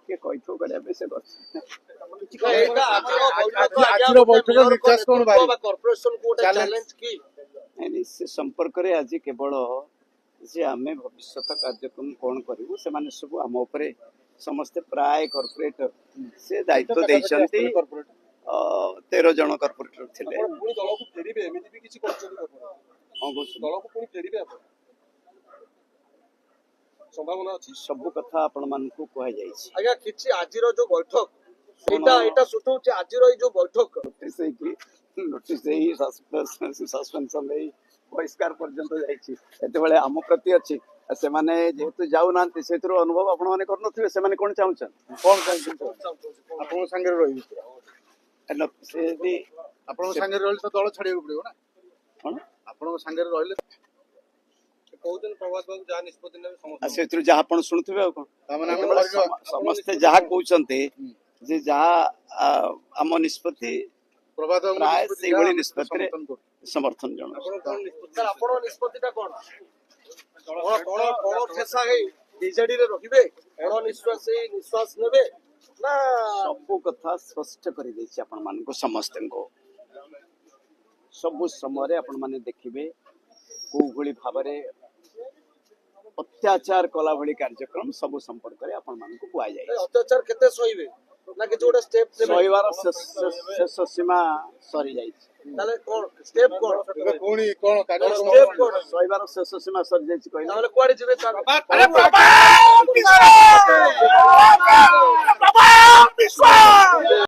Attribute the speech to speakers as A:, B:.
A: किए कैथो करया पे से से संपर्क रे आज केवल जे आमे भविष्य कार्यक्रम कौन करू से माने सब आम उपरे समस्ते प्राय कॉर्पोरेट से दायित्व देइछंती 13 जन कॉर्पोरेटर थिले
B: संभावना अछि
A: सब कथा आपण मान को कह जाइछि
B: आज्ञा किछि आजिरो जो बैठक एटा सुतुछि आजिरो जो बैठक
A: नोटिस सस्पेंशन बहिष्कार पर्यंत जाइछि एते बेले आम प्रति अछि से माने जेहेतु जाउ नांती सेतरो अनुभव आपण माने करनथिबे से माने कोन चाहुछन
B: कोन आपण संगे रहि
A: एलो से भी
B: आपण संगे रहले तो दल छाडियो पड़ियो ना
A: कोन
B: आपण संगे रहले कहउतन प्रभात बाबू जा निष्पत्ति ने समस्त
A: सेतरो जहा आपण सुनथिबे कोन समस्त जहा कहउचंते जे जहा आम निष्पत्ति
B: प्रभात
A: प्राय से बड़ी निष्पत्ति समर्थन जन
B: सर आपण निष्पत्तिटा कोन कोन ठेसा है बीजेडी रे रखिबे कोन निश्वास नेबे ना
A: सब कथा स्पष्ट कर देछि आपण मान को समस्त को सब समय रे आपण माने देखिबे को भली भाबरे अत्याचार कला भली कार्यक्रम सब संपर्क रे आपण मान को कुआ जाय
B: अत्याचार केते सहिबे ना कि जोडा स्टेप
A: सहिवार शेष सीमा सरी जाय
B: ताले कोन स्टेप कोन कोनी कोन कार्यक्रम
A: स्टेप कोन सहिवार शेष सीमा सरी जाय कहले
B: ताले कुआडे जिबे
C: अरे प्रभात विश्वास